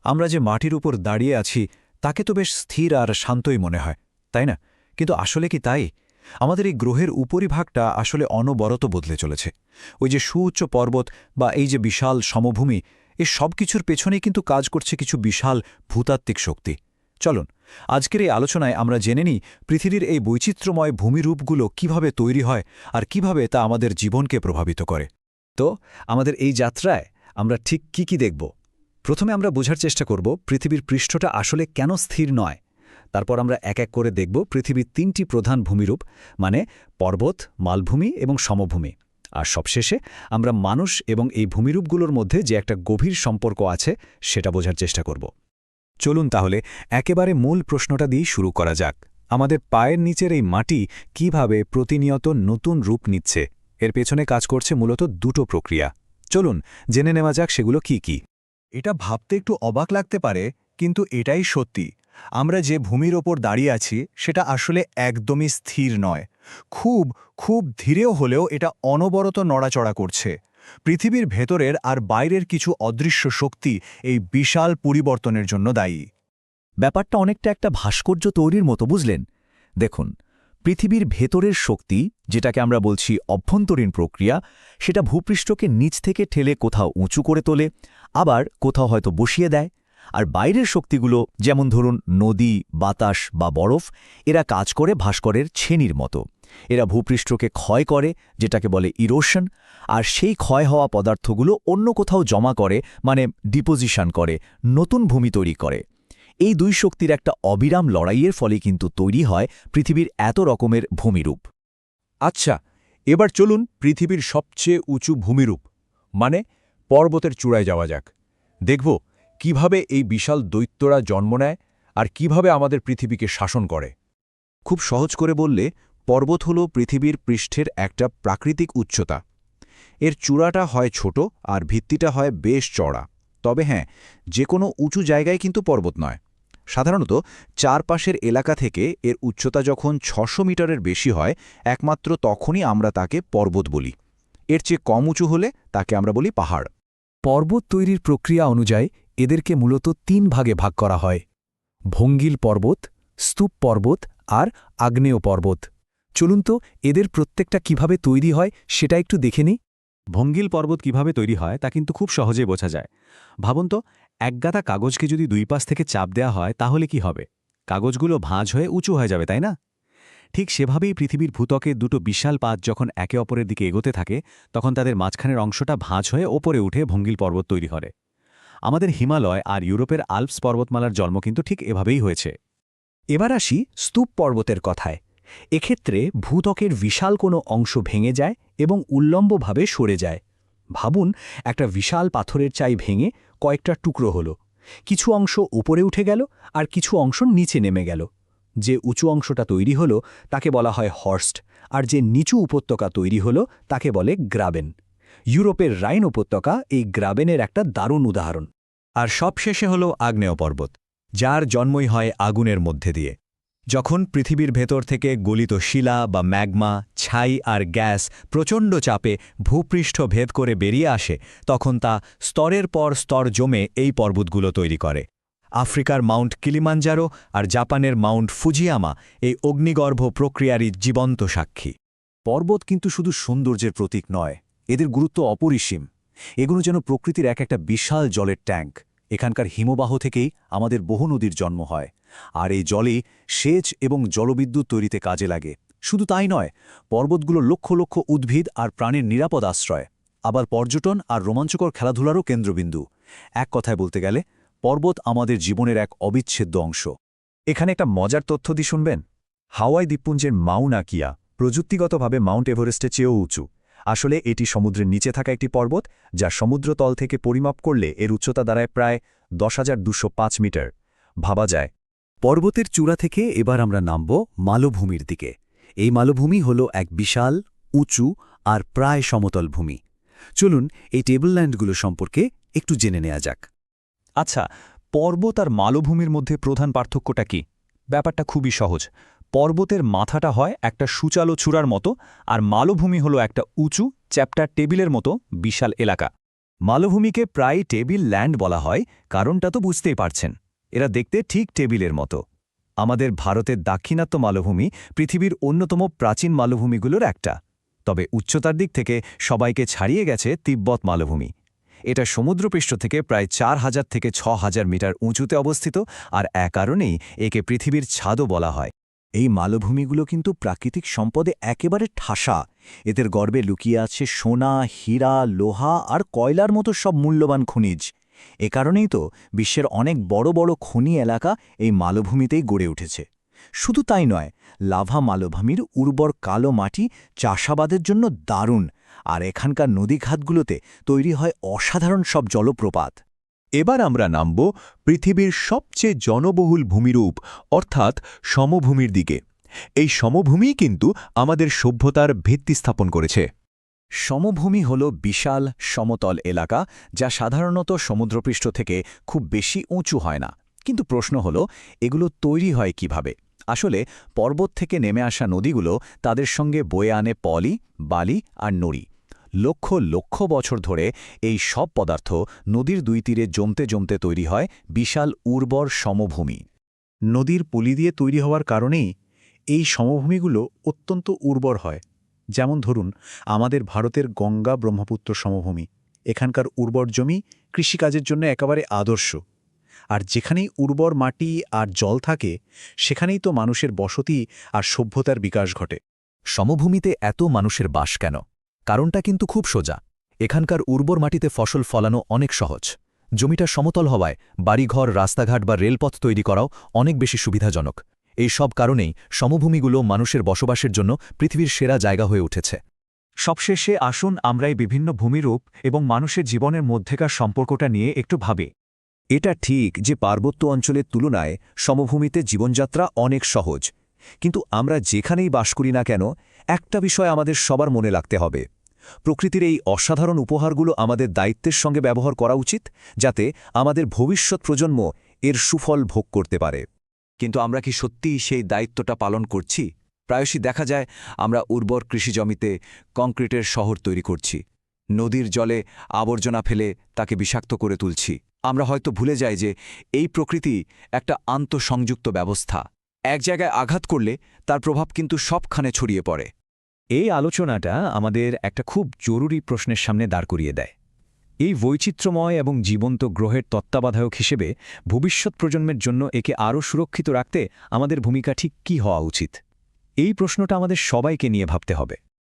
আমরা যে মাটির উপর দাঁড়িয়ে আছি তাকে তো বেশ স্থির আর শান্তই মনে হয়, তাই না? কিন্তু আসলে কি তাই? আমাদের এই গ্রহের উপরিভাগটা আসলে অনবরত বদলে চলেছে। ওই যে সুউচ্চ পর্বত বা এই যে বিশাল সমভূমি, এই সব কিছুর পেছনেই কিন্তু কাজ করছে কিছু বিশাল ভূতাত্ত্বিক শক্তি। চলুন আজকের এই আলোচনায় আমরা জেনে নিই পৃথিবীর এই বৈচিত্র্যময় ভূমিরূপগুলো কিভাবে তৈরি হয় আর কিভাবে তা আমাদের জীবনকে প্রভাবিত করে। তো আমাদের এই যাত্রায় আমরা ঠিক কি দেখব? প্রথমে আমরা বোঝার চেষ্টা করব পৃথিবীর পৃষ্ঠটা আসলে কেন স্থির নয়। তারপর আমরা এক এক করে দেখব পৃথিবীর ৩টি প্রধান ভূমিরূপ, মানে পর্বত, মালভূমি এবং সমভূমি। আর সবশেষে আমরা মানুষ এবং এই ভূমিরূপগুলোর মধ্যে যে একটা গভীর সম্পর্ক আছে সেটা বোঝার চেষ্টা করব। চলুন তাহলে একেবারে মূল প্রশ্নটা দিয়ে শুরু করা যাক। আমাদের পায়ের নিচের এই মাটি কিভাবে প্রতিনিয়ত নতুন রূপ নিচ্ছে? এর পেছনে কাজ করছে মূলত দুটো প্রক্রিয়া। চলুন জেনে নেওয়া যাক সেগুলো কি কি। এটা ভাবতে একটু অবাক লাগতে পারে, কিন্তু এটাই সত্যি। আমরা যে ভূমির ওপর দাঁড়িয়ে আছি সেটা আসলে একদমই স্থির নয়। খুব খুব ধীরেও হলেও এটা অনবরত নড়াচড়া করছে। পৃথিবীর ভেতরের আর বাইরের কিছু অদৃশ্য শক্তি এই বিশাল পরিবর্তনের জন্য দায়ী। ব্যাপারটা অনেকটা একটা ভাস্কর্য তৈরির মতো, বুঝলেন? দেখুন, পৃথিবীর ভেতরের শক্তি, যেটাকে আমরা বলছি অভ্যন্তরীণ প্রক্রিয়া, সেটা ভূপৃষ্ঠকে নিচ থেকে ঠেলে কোথাও উঁচু করে তোলে, আবার কোথাও হয়তো বসিয়ে দেয়। আর বাইরের শক্তিগুলো, যেমন ধরুন নদী, বাতাস বা বরফ, এরা কাজ করে ভাস্করের ছেনির মতো। এরা ভূপৃষ্ঠকে ক্ষয় করে, যেটাকে বলে ইরোশন, আর সেই ক্ষয় হওয়া পদার্থগুলো অন্য কোথাও জমা করে, মানে ডিপোজিশন করে, নতুন ভূমি তৈরি করে। এই দুই শক্তির একটা অবিরাম লড়াইয়ের ফলে কিন্তু তৈরি হয় পৃথিবীর এত রকমের ভূমিরূপ। আচ্ছা, এবার চলুন পৃথিবীর সবচেয়ে উঁচু ভূমিরূপ, মানে পর্বতের চূড়ায় যাওয়া যাক। দেখব কিভাবে এই বিশাল দৈত্যরা জন্ম নেয় আর কিভাবে আমাদের পৃথিবীকে শাসন করে। খুব সহজ করে বললে, পর্বত হল পৃথিবীর পৃষ্ঠের একটা প্রাকৃতিক উচ্চতা। এর চূড়াটা হয় ছোট আর ভিত্তিটা হয় বেশ চড়া। তবে হ্যাঁ, যে কোনো উঁচু জায়গায় কিন্তু পর্বত নয়। সাধারণত চারপাশের এলাকা থেকে এর উচ্চতা যখন ৬০০ মিটারের বেশি হয়, একমাত্র তখনই আমরা তাকে পর্বত বলি। এর চেয়ে কম উঁচু হলে তাকে আমরা বলি পাহাড়। পর্বত তৈরির প্রক্রিয়া অনুযায়ী এদেরকে মূলত ৩ ভাগে ভাগ করা হয়: ভঙ্গিল পর্বত, স্তূপ পর্বত আর আগ্নেয় পর্বত। চলুন তো এদের প্রত্যেকটা কিভাবে তৈরি হয় সেটা একটু দেখে নিই। ভঙ্গিল পর্বত কিভাবে তৈরি হয় তা কিন্তু খুব সহজেই বোঝা যায়। ভাবুন তো, একগাদা কাগজকে যদি দুই পাশ থেকে চাপ দেওয়া হয় তাহলে কি হবে? কাগজগুলো ভাঁজ হয়ে উঁচু হয়ে যাবে, তাই না? ঠিক সেভাবেই পৃথিবীর ভূত্বকে দুটো বিশাল পাত যখন একে অপরের দিকে এগোতে থাকে, তখন তাদের মাঝখানের অংশটা ভাঁজ হয়ে ওপরে উঠে ভঙ্গিল পর্বত তৈরি হয়। আমাদের হিমালয় আর ইউরোপের আল্পস পর্বতমালার জন্ম কিন্তু ঠিক এভাবেই হয়েছে। এবার আসি স্তূপ পর্বতের কথায়। এক্ষেত্রে ভূত্বকের বিশাল কোনো অংশ ভেঙে যায় এবং উল্লম্বভাবে সরে যায়। ভাবুন, একটা বিশাল পাথরের চাই ভেঙে কয়েকটা টুকরো হলো। কিছু অংশ উপরে উঠে গেল আর কিছু অংশ নিচে নেমে গেল। যে উঁচু অংশটা তৈরি হলো তাকে বলা হয় হর্স্ট, আর যে নিচু উপত্যকা তৈরি হলো তাকে বলে গ্রাবেন। ইউরোপের রাইন উপত্যকা এই গ্রাবেনের একটা দারুণ উদাহরণ। আর সবশেষে হল আগ্নেয় পর্বত, যার জন্মই হয় আগুনের মধ্যে দিয়ে। যখন পৃথিবীর ভেতর থেকে গলিত শিলা বা ম্যাগমা, ছাই আর গ্যাস প্রচণ্ড চাপে ভূপৃষ্ঠ ভেদ করে বেরিয়ে আসে, তখন তা স্তরের পর স্তর জমে এই পর্বতগুলো তৈরি করে। আফ্রিকার মাউন্ট কিলিমাঞ্জারো আর জাপানের মাউন্ট ফুজিয়ামা এই অগ্নিগর্ভ প্রক্রিয়ারই জীবন্ত সাক্ষী। পর্বত কিন্তু শুধু সৌন্দর্যের প্রতীক নয়, এদের গুরুত্ব অপরিসীম। এগুলো যেন প্রকৃতির একটা বিশাল জলের ট্যাঙ্ক। এখানকার হিমবাহ থেকেই আমাদের বহু নদীর জন্ম হয়, আর এই জলই সেচ এবং জলবিদ্যুৎ তৈরিতে কাজে লাগে। শুধু তাই নয়, পর্বতগুলো লক্ষ লক্ষ উদ্ভিদ আর প্রাণীর নিরাপদ আশ্রয়, আবার পর্যটন আর রোমাঞ্চকর খেলাধুলারও কেন্দ্রবিন্দু। এক কথায় বলতে গেলে পর্বত আমাদের জীবনের এক অবিচ্ছেদ্য অংশ। এখানে একটা মজার তথ্য দিয়ে শুনবেন। হাওয়াই দ্বীপপুঞ্জের মাউনা কিয়া প্রযুক্তিগতভাবে মাউন্ট এভারেস্টের চেয়েও উঁচু। আসলে এটি সমুদ্রের নিচে থাকা একটি পর্বত, যা সমুদ্রতল থেকে পরিমাপ করলে এর উচ্চতা দাঁড়ায় প্রায় ১০,২০৫ মিটার। ভাবা যায়। পর্বতের চূড়া থেকে এবার আমরা নামব মালভূমির দিকে। এই মালভূমি হল এক বিশাল, উঁচু আর প্রায় সমতল ভূমি। চলুন এই টেবলল্যান্ডগুলো সম্পর্কে একটু জেনে নেওয়া যাক। আচ্ছা, পর্বত আর মালভূমির মধ্যে প্রধান পার্থক্যটা কি? ব্যাপারটা খুবই সহজ। পর্বতের মাথাটা হয় একটা সুচালো চূড়ার মতো, আর মালভূমি হলো একটা উঁচু চ্যাপ্টার টেবিলের মতো বিশাল এলাকা। মালভূমিকে প্রায় টেবিল ল্যান্ড বলা হয়, কারণটা তো বুঝতেই পারছেন। এরা দেখতে ঠিক টেবিলের মতো। আমাদের ভারতের দাক্ষিণাত্য মালভূমি পৃথিবীর অন্যতম প্রাচীন মালভূমিগুলোর একটা। তবে উচ্চতার দিক থেকে সবাইকে ছাড়িয়ে গেছে তিব্বত মালভূমি। এটা সমুদ্রপৃষ্ঠ থেকে প্রায় 4000 থেকে 6000 মিটার উঁচুতে অবস্থিত, আর কারণেই একে পৃথিবীর ছাদও বলা হয়। এই মালভূমিগুলো কিন্তু প্রাকৃতিক সম্পদে একেবারে ঠাসা। এদের গর্ভে লুকিয়ে আছে সোনা, হীরা, লোহা আর কয়লার মতো সব মূল্যবান খনিজ। এ কারণেই তো বিশ্বের অনেক বড় বড় খনি এলাকা এই মালভূমিতেই গড়ে উঠেছে। শুধু তাই নয়, লাভা মালভূমির উর্বর কালো মাটি চাষাবাদের জন্য দারুণ, আর এখানকার নদীঘাটগুলোতে তৈরি হয় অসাধারণ সব জলপ্রপাত। এবার আমরা নামব পৃথিবীর সবচেয়ে জনবহুল ভূমিরূপ অর্থাৎ সমভূমির দিকে। এই সমভূমিই কিন্তু আমাদের সভ্যতার ভিত্তি স্থাপন করেছে। সমভূমি হল বিশাল সমতল এলাকা, যা সাধারণত সমুদ্রপৃষ্ঠ থেকে খুব বেশি উঁচু হয় না। কিন্তু প্রশ্ন হল, এগুলো তৈরি হয় কিভাবে? আসলে পর্বত থেকে নেমে আসা নদীগুলো তাদের সঙ্গে বয়ে আনে পলি, বালি আর নুড়ি। লক্ষ লক্ষ বছর ধরে এই সব পদার্থ নদীর দুই তীরে জমতে জমতে তৈরি হয় বিশাল উর্বর সমভূমি। নদীর পলি দিয়ে তৈরি হওয়ার কারণেই এই সমভূমিগুলো অত্যন্ত উর্বর হয়। যেমন ধরুন আমাদের ভারতের গঙ্গা ব্রহ্মপুত্র সমভূমি। এখানকার উর্বর জমি কৃষিকাজের জন্য একেবারে আদর্শ। আর যেখানেই উর্বর মাটি আর জল থাকে, সেখানেই তো মানুষের বসতি আর সভ্যতার বিকাশ ঘটে। সমভূমিতে এত মানুষের বাস কেন? কারণটা কিন্তু খুব সোজা। এখানকার উর্বর মাটিতে ফসল ফলানো অনেক সহজ। জমিটা সমতল হওয়ায় বাড়িঘর, রাস্তাঘাট বা রেলপথ তৈরি করাও অনেক বেশি সুবিধাজনক। এই সব কারণেই সমভূমিগুলো মানুষের বসবাসের জন্য পৃথিবীর সেরা জায়গা হয়ে উঠেছে। সবশেষে আসুন আমরা এই বিভিন্ন ভূমিরূপ এবং মানুষের জীবনের মধ্যেকার সম্পর্কটা নিয়ে একটু ভাবি। এটা ঠিক যে পার্বত্য অঞ্চলের তুলনায় সমভূমিতে জীবনযাত্রা অনেক সহজ। কিন্তু আমরা যেখানেই বাস করি না কেন, একটা বিষয় আমাদের সবার মনে রাখতে হবে। প্রকৃতির এই অসাধারণ উপহারগুলো আমাদের দায়িত্বের সঙ্গে ব্যবহার করা উচিত, যাতে আমাদের ভবিষ্যৎ প্রজন্ম এর সুফল ভোগ করতে পারে। কিন্তু আমরা কি সত্যিই সেই দায়িত্বটা পালন করছি? প্রায়শই দেখা যায় আমরা উর্বর কৃষিজমিতে কংক্রিটের শহর তৈরি করছি, নদীর জলে আবর্জনা ফেলে তাকে বিষাক্ত করে তুলছি। আমরা হয়তো ভুলে যাই যে এই প্রকৃতি একটা আন্তঃসংযুক্ত ব্যবস্থা। এক জায়গায় আঘাত করলে তার প্রভাব কিন্তু সবখানে ছড়িয়ে পড়ে। এই আলোচনাটা আমাদের একটা খুব জরুরি প্রশ্নের সামনে দাঁড় করিয়ে দেয়। এই বৈচিত্র্যময় এবং জীবন্ত গ্রহের তত্ত্বাবধায়ক হিসেবে ভবিষ্যৎ প্রজন্মের জন্য একে আরও সুরক্ষিত রাখতে আমাদের ভূমিকা ঠিক কী হওয়া উচিত? এই প্রশ্নটা আমাদের সবাইকে নিয়ে ভাবতে হবে।